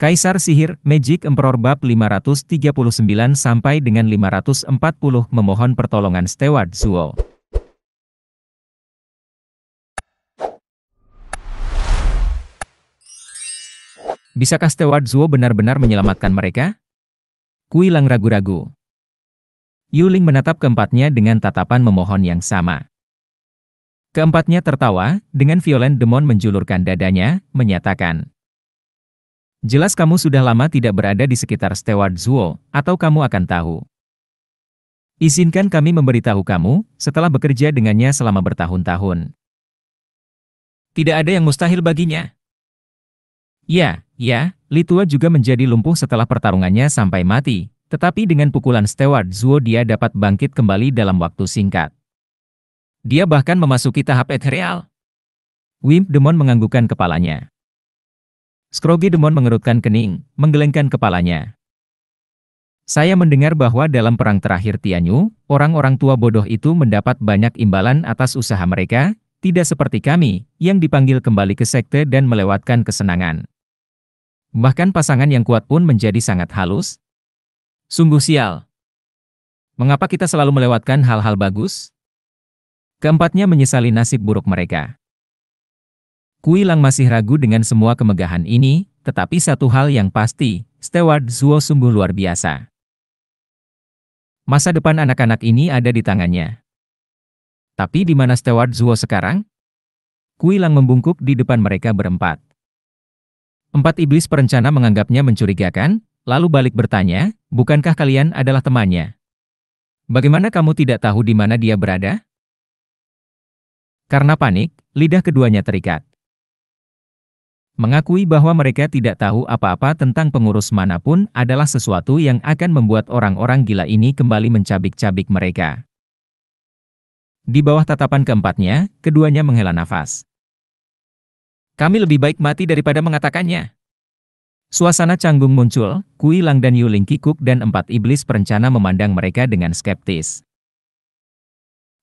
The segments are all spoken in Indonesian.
Kaisar Sihir, Magic Emperor bab 539 sampai dengan 540 memohon pertolongan Steward Zuo. Bisakah Steward Zuo benar-benar menyelamatkan mereka? Kui Lang ragu-ragu. Yu Ling menatap keempatnya dengan tatapan memohon yang sama. Keempatnya tertawa, dengan violent Demon menjulurkan dadanya, menyatakan, "Jelas kamu sudah lama tidak berada di sekitar Steward Zuo, atau kamu akan tahu. Izinkan kami memberitahu kamu, setelah bekerja dengannya selama bertahun-tahun. Tidak ada yang mustahil baginya." Ya, Li Tua juga menjadi lumpuh setelah pertarungannya sampai mati, tetapi dengan pukulan Steward Zuo dia dapat bangkit kembali dalam waktu singkat. Dia bahkan memasuki tahap ethereal. Wimp Demon menganggukkan kepalanya. Scroggy Demon mengerutkan kening, menggelengkan kepalanya. Saya mendengar bahwa dalam perang terakhir Tianyu, orang-orang tua bodoh itu mendapat banyak imbalan atas usaha mereka, tidak seperti kami, yang dipanggil kembali ke sekte dan melewatkan kesenangan. Bahkan pasangan yang kuat pun menjadi sangat halus. Sungguh sial. Mengapa kita selalu melewatkan hal-hal bagus? Keempatnya menyesali nasib buruk mereka. Kui Lang masih ragu dengan semua kemegahan ini, tetapi satu hal yang pasti, Steward Zuo sungguh luar biasa. Masa depan anak-anak ini ada di tangannya. Tapi di mana Steward Zuo sekarang? Kui Lang membungkuk di depan mereka berempat. Empat iblis perencana menganggapnya mencurigakan, lalu balik bertanya, "Bukankah kalian adalah temannya? Bagaimana kamu tidak tahu di mana dia berada?" Karena panik, lidah keduanya terikat. Mengakui bahwa mereka tidak tahu apa-apa tentang pengurus manapun adalah sesuatu yang akan membuat orang-orang gila ini kembali mencabik-cabik mereka. Di bawah tatapan keempatnya, keduanya menghela nafas. "Kami lebih baik mati daripada mengatakannya." Suasana canggung muncul, Kui Lang dan Yu Ling kikuk dan empat iblis perencana memandang mereka dengan skeptis.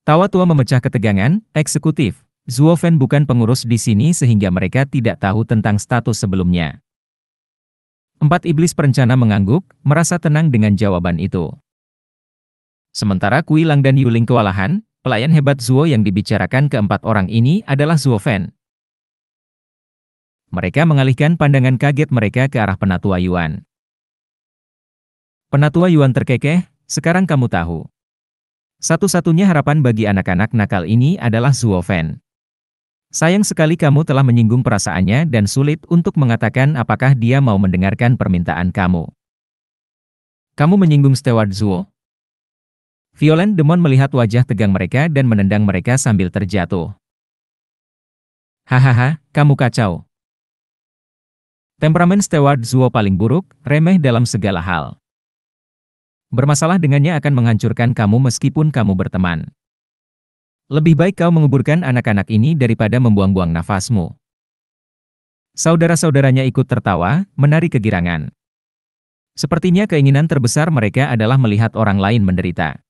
Tawa tua memecah ketegangan, "Eksekutif, Zuo Fen bukan pengurus di sini sehingga mereka tidak tahu tentang status sebelumnya." Empat iblis perencana mengangguk, merasa tenang dengan jawaban itu. Sementara Kui Lang dan Yu Ling kewalahan, pelayan hebat Zuo yang dibicarakan keempat orang ini adalah Zuo Fen. Mereka mengalihkan pandangan kaget mereka ke arah Penatua Yuan. Penatua Yuan terkekeh, "Sekarang kamu tahu. Satu-satunya harapan bagi anak-anak nakal ini adalah Zuo Fen. Sayang sekali kamu telah menyinggung perasaannya dan sulit untuk mengatakan apakah dia mau mendengarkan permintaan kamu. Kamu menyinggung Steward Zuo?" Violent Demon melihat wajah tegang mereka dan menendang mereka sambil terjatuh. "Hahaha, kamu kacau. Temperamen Steward Zuo paling buruk, remeh dalam segala hal. Bermasalah dengannya akan menghancurkan kamu meskipun kamu berteman. Lebih baik kau menguburkan anak-anak ini daripada membuang-buang nafasmu." Saudara-saudaranya ikut tertawa, menari kegirangan. Sepertinya keinginan terbesar mereka adalah melihat orang lain menderita.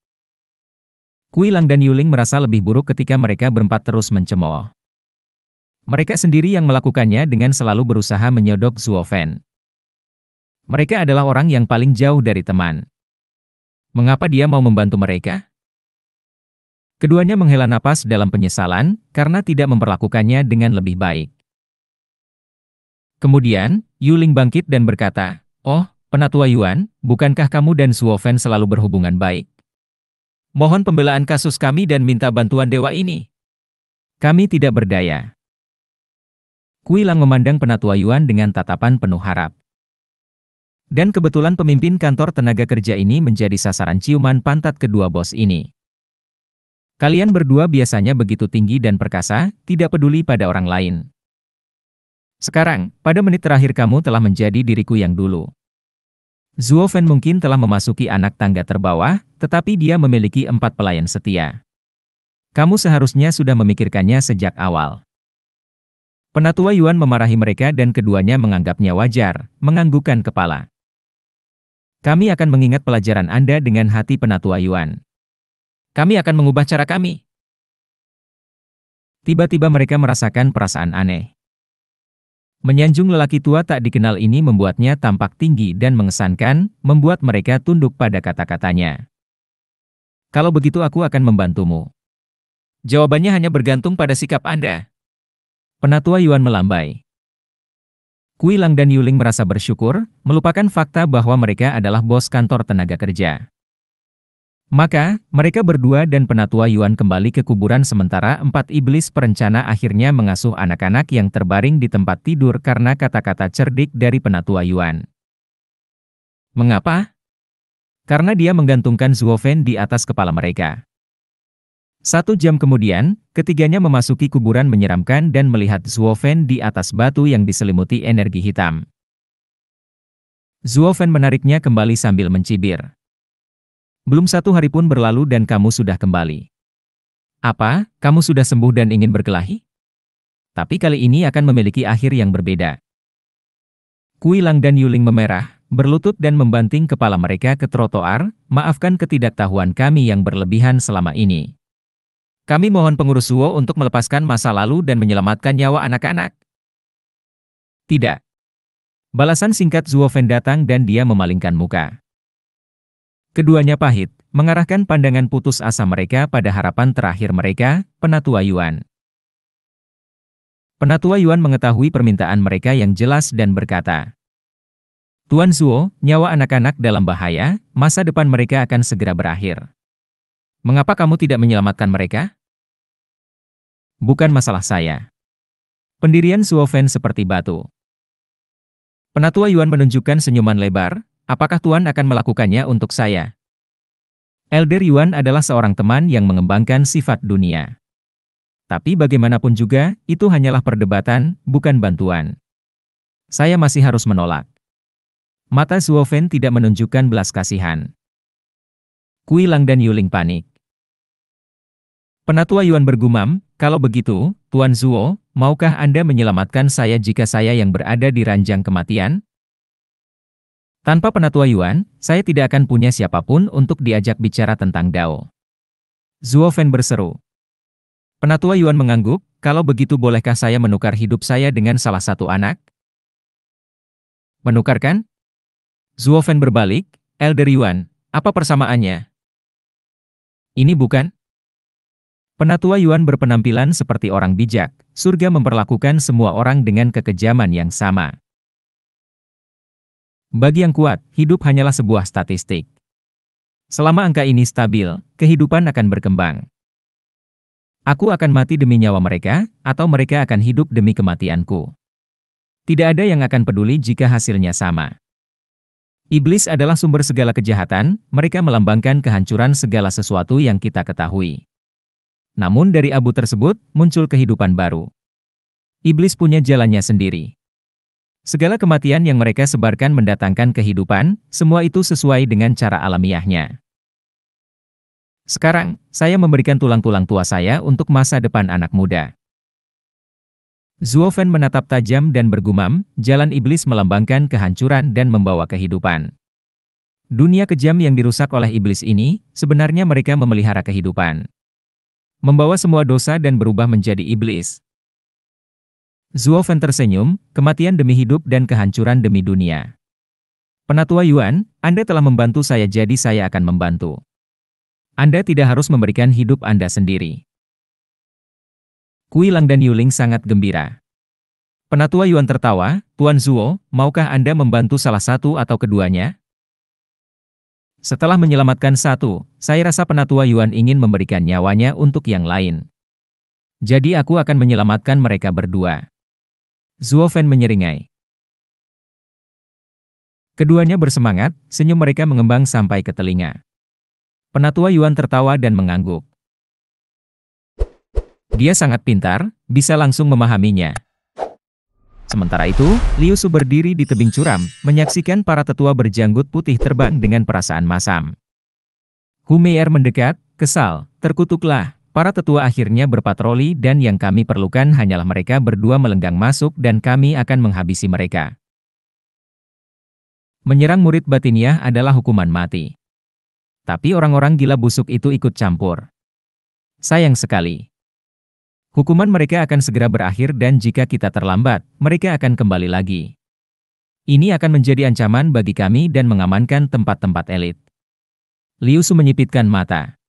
Kui Lang dan Yu Ling merasa lebih buruk ketika mereka berempat terus mencemooh. Mereka sendiri yang melakukannya dengan selalu berusaha menyodok Zuo Fen. Mereka adalah orang yang paling jauh dari teman. Mengapa dia mau membantu mereka? Keduanya menghela napas dalam penyesalan, karena tidak memperlakukannya dengan lebih baik. Kemudian, Yu Ling bangkit dan berkata, "Oh, Penatua Yuan, bukankah kamu dan Zuo Fen selalu berhubungan baik? Mohon pembelaan kasus kami dan minta bantuan dewa ini. Kami tidak berdaya." Kui Lang memandang Penatua Yuan dengan tatapan penuh harap. Dan kebetulan pemimpin kantor tenaga kerja ini menjadi sasaran ciuman pantat kedua bos ini. "Kalian berdua biasanya begitu tinggi dan perkasa, tidak peduli pada orang lain. Sekarang, pada menit terakhir kamu telah menjadi diriku yang dulu." Zuo Fen mungkin telah memasuki anak tangga terbawah, tetapi dia memiliki 4 pelayan setia. Kamu seharusnya sudah memikirkannya sejak awal. Penatua Yuan memarahi mereka dan keduanya menganggapnya wajar, menganggukkan kepala. "Kami akan mengingat pelajaran Anda dengan hati Penatua Yuan. Kami akan mengubah cara kami." Tiba-tiba mereka merasakan perasaan aneh. Menyanjung lelaki tua tak dikenal ini membuatnya tampak tinggi dan mengesankan, membuat mereka tunduk pada kata-katanya. Kalau begitu aku akan membantumu. Jawabannya hanya bergantung pada sikap Anda. Penatua Yuan melambai. Kui Lang dan Yuling merasa bersyukur, melupakan fakta bahwa mereka adalah bos kantor tenaga kerja. Maka, mereka berdua dan Penatua Yuan kembali ke kuburan sementara empat iblis perencana akhirnya mengasuh anak-anak yang terbaring di tempat tidur karena kata-kata cerdik dari Penatua Yuan. Mengapa? Karena dia menggantungkan Zuo Fen di atas kepala mereka. 1 jam kemudian, ketiganya memasuki kuburan menyeramkan dan melihat Zuo Fen di atas batu yang diselimuti energi hitam. Zuo Fen menariknya kembali sambil mencibir. Belum 1 hari pun berlalu dan kamu sudah kembali. Apa, kamu sudah sembuh dan ingin berkelahi? Tapi kali ini akan memiliki akhir yang berbeda. Kui Lang dan Yuling memerah, berlutut dan membanting kepala mereka ke trotoar, maafkan ketidaktahuan kami yang berlebihan selama ini. Kami mohon pengurus Zuo untuk melepaskan masa lalu dan menyelamatkan nyawa anak-anak. Tidak. Balasan singkat Zuo Fen datang dan dia memalingkan muka. Keduanya pahit, mengarahkan pandangan putus asa mereka pada harapan terakhir mereka, Penatua Yuan. Penatua Yuan mengetahui permintaan mereka yang jelas dan berkata, Tuan Zuo, nyawa anak-anak dalam bahaya, masa depan mereka akan segera berakhir. Mengapa kamu tidak menyelamatkan mereka? Bukan masalah saya. Pendirian Zuo Fen seperti batu. Penatua Yuan menunjukkan senyuman lebar. Apakah Tuan akan melakukannya untuk saya? Elder Yuan adalah seorang teman yang mengembangkan sifat dunia. Tapi bagaimanapun juga, itu hanyalah perdebatan, bukan bantuan. Saya masih harus menolak. Mata Zuo Fen tidak menunjukkan belas kasihan. Kui Lang dan Yuling panik. Penatua Yuan bergumam, kalau begitu, Tuan Zuo, maukah Anda menyelamatkan saya jika saya yang berada di ranjang kematian? Tanpa Penatua Yuan, saya tidak akan punya siapapun untuk diajak bicara tentang Dao. Zuo Fen berseru. Penatua Yuan mengangguk, kalau begitu bolehkah saya menukar hidup saya dengan salah satu anak? Menukarkan? Zuo Fen berbalik, Elder Yuan, apa persamaannya? Ini bukan? Penatua Yuan berpenampilan seperti orang bijak, surga memperlakukan semua orang dengan kekejaman yang sama. Bagi yang kuat, hidup hanyalah sebuah statistik. Selama angka ini stabil, kehidupan akan berkembang. Aku akan mati demi nyawa mereka, atau mereka akan hidup demi kematianku. Tidak ada yang akan peduli jika hasilnya sama. Iblis adalah sumber segala kejahatan, mereka melambangkan kehancuran segala sesuatu yang kita ketahui. Namun dari abu tersebut, muncul kehidupan baru. Iblis punya jalannya sendiri. Segala kematian yang mereka sebarkan mendatangkan kehidupan, semua itu sesuai dengan cara alamiahnya. Sekarang, saya memberikan tulang-tulang tua saya untuk masa depan anak muda. Zuo Fen menatap tajam dan bergumam, jalan iblis melambangkan kehancuran dan membawa kehidupan. Dunia kejam yang dirusak oleh iblis ini, sebenarnya mereka memelihara kehidupan. Membawa semua dosa dan berubah menjadi iblis. Zuo Fen tersenyum, kematian demi hidup dan kehancuran demi dunia. Penatua Yuan, Anda telah membantu saya jadi saya akan membantu. Anda tidak harus memberikan hidup Anda sendiri. Kui Lang dan Yuling sangat gembira. Penatua Yuan tertawa, Tuan Zuo, maukah Anda membantu salah satu atau keduanya? Setelah menyelamatkan satu, saya rasa Penatua Yuan ingin memberikan nyawanya untuk yang lain. Jadi aku akan menyelamatkan mereka berdua. Zuo Fen menyeringai. Keduanya bersemangat, senyum mereka mengembang sampai ke telinga. Penatua Yuan tertawa dan mengangguk. Dia sangat pintar, bisa langsung memahaminya. Sementara itu, Liu Su berdiri di tebing curam, menyaksikan para tetua berjanggut putih terbang dengan perasaan masam. Hu Meier mendekat, kesal, terkutuklah. Para tetua akhirnya berpatroli dan yang kami perlukan hanyalah mereka berdua melenggang masuk dan kami akan menghabisi mereka. Menyerang murid batiniah adalah hukuman mati. Tapi orang-orang gila busuk itu ikut campur. Sayang sekali. Hukuman mereka akan segera berakhir dan jika kita terlambat, mereka akan kembali lagi. Ini akan menjadi ancaman bagi kami dan mengamankan tempat-tempat elit. Liu Su menyipitkan mata.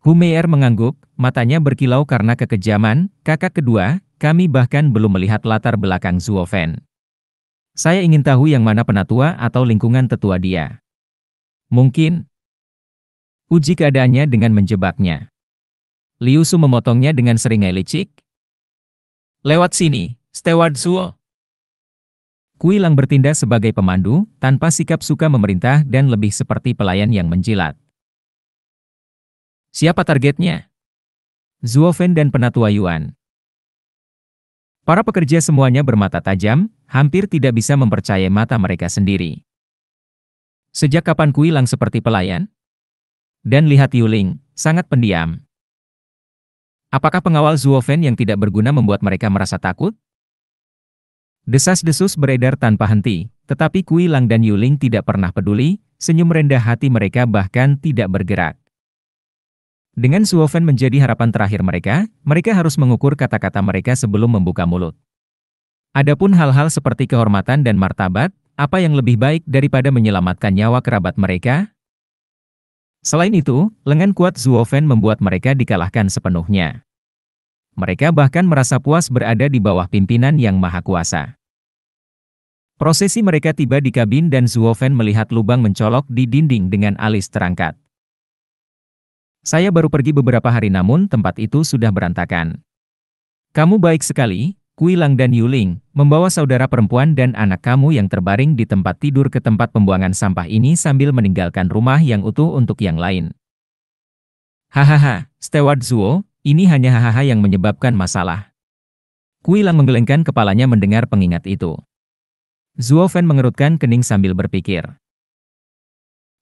Hu Meier mengangguk, matanya berkilau karena kekejaman. Kakak kedua, kami bahkan belum melihat latar belakang Zuo Fan. Saya ingin tahu yang mana penatua atau lingkungan tetua dia. Mungkin uji keadaannya dengan menjebaknya. Liu Su memotongnya dengan seringai licik. Lewat sini, Steward Zuo. Kui Lang bertindak sebagai pemandu, tanpa sikap suka memerintah dan lebih seperti pelayan yang menjilat. Siapa targetnya? Zuo Fan dan Penatua Yuan. Para pekerja semuanya bermata tajam, hampir tidak bisa mempercayai mata mereka sendiri. Sejak kapan Kui Lang seperti pelayan? Dan lihat Yuling, sangat pendiam. Apakah pengawal Zuo Fan yang tidak berguna membuat mereka merasa takut? Desas-desus beredar tanpa henti, tetapi Kui Lang dan Yuling tidak pernah peduli, senyum rendah hati mereka bahkan tidak bergerak. Dengan Zuo Fan menjadi harapan terakhir mereka harus mengukur kata-kata mereka sebelum membuka mulut. Adapun hal-hal seperti kehormatan dan martabat, apa yang lebih baik daripada menyelamatkan nyawa kerabat mereka? Selain itu, lengan kuat Zuo Fan membuat mereka dikalahkan sepenuhnya. Mereka bahkan merasa puas berada di bawah pimpinan yang maha kuasa. Prosesi mereka tiba di kabin dan Zuo Fan melihat lubang mencolok di dinding dengan alis terangkat. Saya baru pergi beberapa hari namun tempat itu sudah berantakan. Kamu baik sekali, Kui Lang dan Yuling, membawa saudara perempuan dan anak kamu yang terbaring di tempat tidur ke tempat pembuangan sampah ini sambil meninggalkan rumah yang utuh untuk yang lain. Hahaha, Steward Zuo, ini hanya hahaha yang menyebabkan masalah. Kui Lang menggelengkan kepalanya mendengar pengingat itu. Zuo Fan mengerutkan kening sambil berpikir.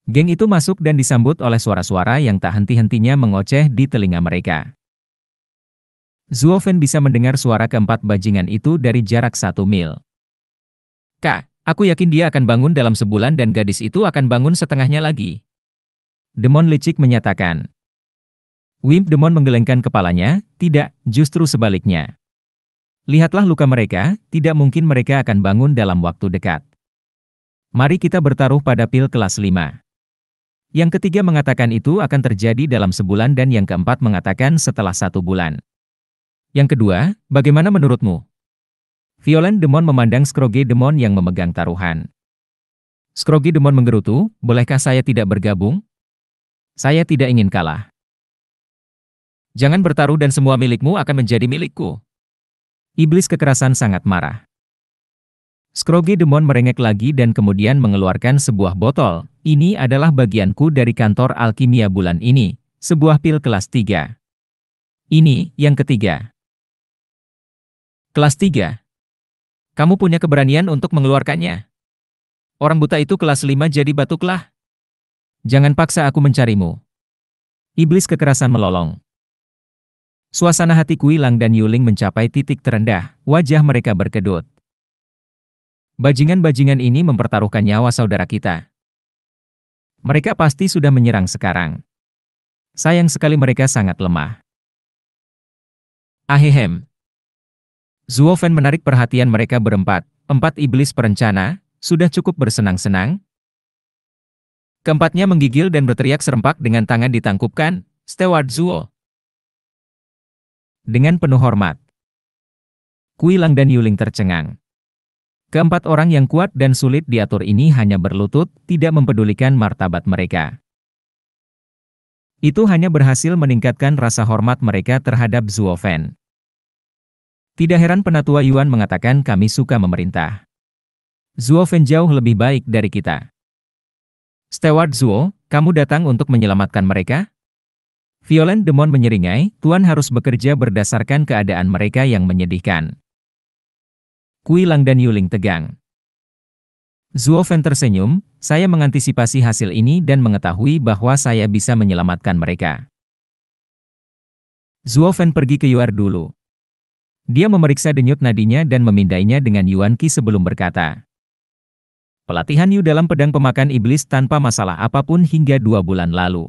Geng itu masuk dan disambut oleh suara-suara yang tak henti-hentinya mengoceh di telinga mereka. Zuo Fan bisa mendengar suara keempat bajingan itu dari jarak 1 mil. Kak, aku yakin dia akan bangun dalam sebulan dan gadis itu akan bangun setengahnya lagi. Demon licik menyatakan. Wimp Demon menggelengkan kepalanya, tidak, justru sebaliknya. Lihatlah luka mereka, tidak mungkin mereka akan bangun dalam waktu dekat. Mari kita bertaruh pada pil kelas 5. Yang ketiga mengatakan itu akan terjadi dalam sebulan dan yang keempat mengatakan setelah 1 bulan. Yang kedua, bagaimana menurutmu? Violent Demon memandang Scrooge Demon yang memegang taruhan. Scrooge Demon menggerutu, bolehkah saya tidak bergabung? Saya tidak ingin kalah. Jangan bertaruh dan semua milikmu akan menjadi milikku. Iblis kekerasan sangat marah. Scrooge Demon merengek lagi dan kemudian mengeluarkan sebuah botol. Ini adalah bagianku dari kantor alkimia bulan ini, sebuah pil kelas 3. Ini, yang ketiga. Kelas 3. Kamu punya keberanian untuk mengeluarkannya. Orang buta itu kelas 5 jadi batuklah. Jangan paksa aku mencarimu. Iblis kekerasan melolong. Suasana hati Kui Lang dan Yuling mencapai titik terendah, wajah mereka berkedut. Bajingan-bajingan ini mempertaruhkan nyawa saudara kita. Mereka pasti sudah menyerang sekarang. Sayang sekali mereka sangat lemah. Ahehem. Zuo Fan menarik perhatian mereka berempat, 4 iblis perencana, sudah cukup bersenang-senang. Keempatnya menggigil dan berteriak serempak dengan tangan ditangkupkan, Steward Zuo. Dengan penuh hormat. Kui Lang dan Yuling tercengang. Keempat orang yang kuat dan sulit diatur ini hanya berlutut, tidak mempedulikan martabat mereka. Itu hanya berhasil meningkatkan rasa hormat mereka terhadap Zuo Fan. Tidak heran Penatua Yuan mengatakan kami suka memerintah. Zuo Fan jauh lebih baik dari kita. Steward Zuo, kamu datang untuk menyelamatkan mereka? Violent Demon menyeringai, Tuan harus bekerja berdasarkan keadaan mereka yang menyedihkan. Kui Lang dan Yuling tegang. Zuo Fan tersenyum, saya mengantisipasi hasil ini dan mengetahui bahwa saya bisa menyelamatkan mereka. Zuo Fan pergi ke Yuan dulu. Dia memeriksa denyut nadinya dan memindainya dengan Yuan Qi sebelum berkata. Pelatihan Yu dalam pedang pemakan iblis tanpa masalah apapun hingga 2 bulan lalu.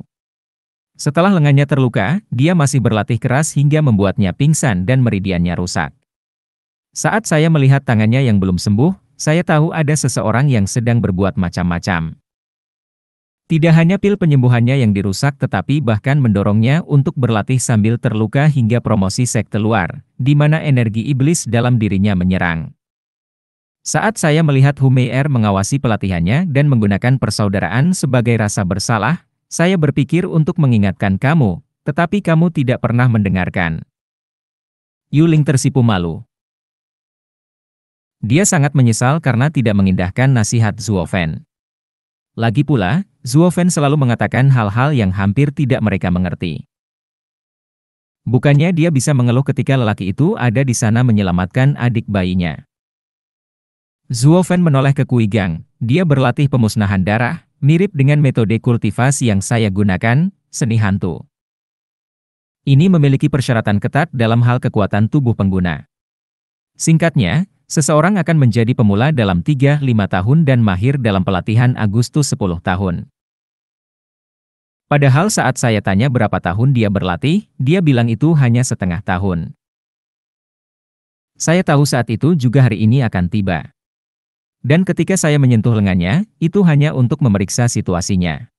Setelah lengannya terluka, dia masih berlatih keras hingga membuatnya pingsan dan meridiannya rusak. Saat saya melihat tangannya yang belum sembuh, saya tahu ada seseorang yang sedang berbuat macam-macam. Tidak hanya pil penyembuhannya yang dirusak tetapi bahkan mendorongnya untuk berlatih sambil terluka hingga promosi sekte luar, di mana energi iblis dalam dirinya menyerang. Saat saya melihat Humeier mengawasi pelatihannya dan menggunakan persaudaraan sebagai rasa bersalah, saya berpikir untuk mengingatkan kamu, tetapi kamu tidak pernah mendengarkan. Yuling tersipu malu. Dia sangat menyesal karena tidak mengindahkan nasihat Zuofen. Lagi pula, Zuofen selalu mengatakan hal-hal yang hampir tidak mereka mengerti. Bukannya dia bisa mengeluh ketika lelaki itu ada di sana menyelamatkan adik bayinya. Zuofen menoleh ke Kuigang, dia berlatih pemusnahan darah, mirip dengan metode kultivasi yang saya gunakan, seni hantu. Ini memiliki persyaratan ketat dalam hal kekuatan tubuh pengguna. Singkatnya, seseorang akan menjadi pemula dalam 3-5 tahun dan mahir dalam pelatihan Agustus 10 tahun. Padahal saat saya tanya berapa tahun dia berlatih, dia bilang itu hanya setengah tahun. Saya tahu saat itu juga hari ini akan tiba. Dan ketika saya menyentuh lengannya, itu hanya untuk memeriksa situasinya.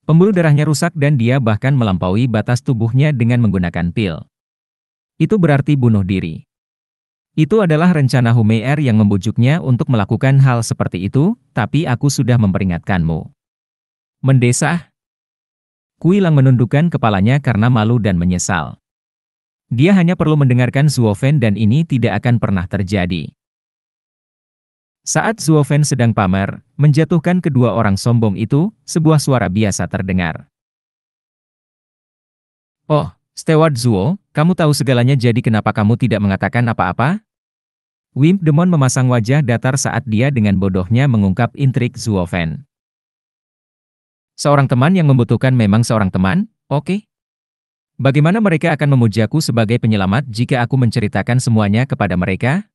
Pembuluh darahnya rusak dan dia bahkan melampaui batas tubuhnya dengan menggunakan pil. Itu berarti bunuh diri. Itu adalah rencana Humeier yang membujuknya untuk melakukan hal seperti itu, tapi aku sudah memperingatkanmu. Mendesah. Kuilang menundukkan kepalanya karena malu dan menyesal. Dia hanya perlu mendengarkan Zuofen dan ini tidak akan pernah terjadi. Saat Zuofen sedang pamer, menjatuhkan kedua orang sombong itu, sebuah suara biasa terdengar. Oh, Steward Zuo, kamu tahu segalanya jadi kenapa kamu tidak mengatakan apa-apa? Wim Demon memasang wajah datar saat dia dengan bodohnya mengungkap intrik Zuofen. Seorang teman yang membutuhkan memang seorang teman, oke? Bagaimana mereka akan memujaku sebagai penyelamat jika aku menceritakan semuanya kepada mereka?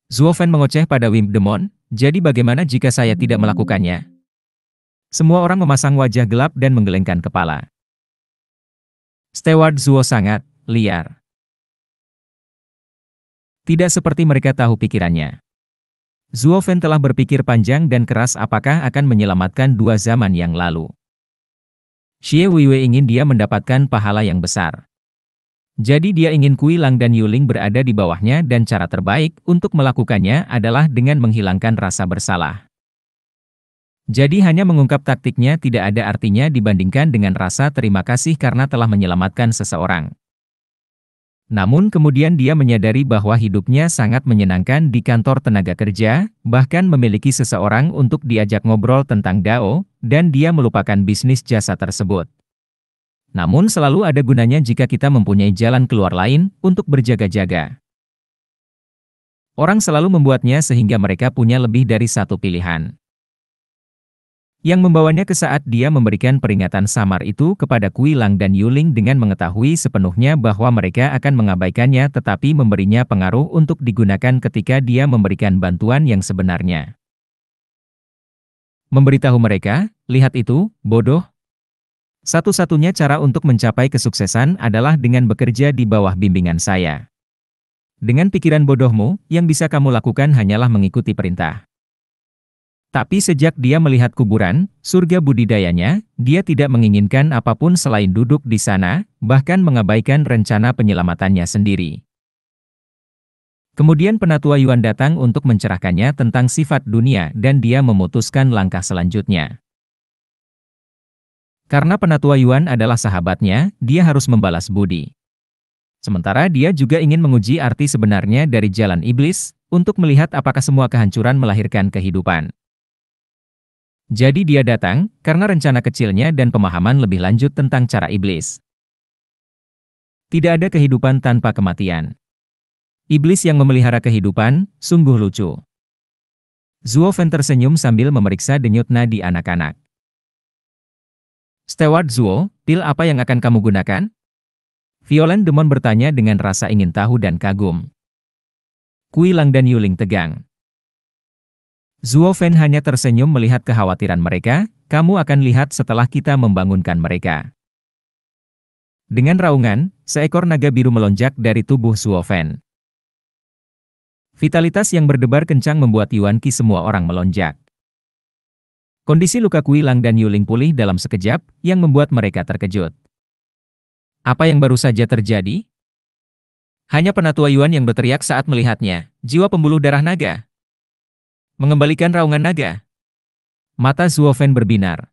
Zuofen mengoceh pada Wim Demon, jadi bagaimana jika saya tidak melakukannya? Semua orang memasang wajah gelap dan menggelengkan kepala. Steward Zuo sangat liar. Tidak seperti mereka tahu pikirannya. Zuofen telah berpikir panjang dan keras apakah akan menyelamatkan dua zaman yang lalu. Xie Weiwei ingin dia mendapatkan pahala yang besar. Jadi dia ingin Kuilang dan Yuling berada di bawahnya dan cara terbaik untuk melakukannya adalah dengan menghilangkan rasa bersalah. Jadi hanya mengungkap taktiknya tidak ada artinya dibandingkan dengan rasa terima kasih karena telah menyelamatkan seseorang. Namun kemudian dia menyadari bahwa hidupnya sangat menyenangkan di kantor tenaga kerja, bahkan memiliki seseorang untuk diajak ngobrol tentang Dao, dan dia melupakan bisnis jasa tersebut. Namun selalu ada gunanya jika kita mempunyai jalan keluar lain untuk berjaga-jaga. Orang selalu membuatnya sehingga mereka punya lebih dari satu pilihan. Yang membawanya ke saat dia memberikan peringatan samar itu kepada Kuilang dan Yuling dengan mengetahui sepenuhnya bahwa mereka akan mengabaikannya tetapi memberinya pengaruh untuk digunakan ketika dia memberikan bantuan yang sebenarnya. Memberitahu mereka, lihat itu, bodoh. Satu-satunya cara untuk mencapai kesuksesan adalah dengan bekerja di bawah bimbingan saya. Dengan pikiran bodohmu, yang bisa kamu lakukan hanyalah mengikuti perintah. Tapi sejak dia melihat kuburan, surga budidayanya, dia tidak menginginkan apapun selain duduk di sana, bahkan mengabaikan rencana penyelamatannya sendiri. Kemudian Penatua Yuan datang untuk mencerahkannya tentang sifat dunia dan dia memutuskan langkah selanjutnya. Karena Penatua Yuan adalah sahabatnya, dia harus membalas budi. Sementara dia juga ingin menguji arti sebenarnya dari jalan iblis, untuk melihat apakah semua kehancuran melahirkan kehidupan. Jadi dia datang, karena rencana kecilnya dan pemahaman lebih lanjut tentang cara iblis. Tidak ada kehidupan tanpa kematian. Iblis yang memelihara kehidupan, sungguh lucu. Zuofen tersenyum sambil memeriksa denyut nadi anak-anak. Steward Zuo, pil apa yang akan kamu gunakan? Violent Demon bertanya dengan rasa ingin tahu dan kagum. Kuilang dan Yuling tegang. Zuo Fen hanya tersenyum melihat kekhawatiran mereka, kamu akan lihat setelah kita membangunkan mereka. Dengan raungan, seekor naga biru melonjak dari tubuh Zuo Fen. Vitalitas yang berdebar kencang membuat Yuan Qi semua orang melonjak. Kondisi luka Kui Lang dan Yuling pulih dalam sekejap, yang membuat mereka terkejut. Apa yang baru saja terjadi? Hanya penatua Yuan yang berteriak saat melihatnya, jiwa pembuluh darah naga. Mengembalikan raungan naga. Mata Zuo Fen berbinar.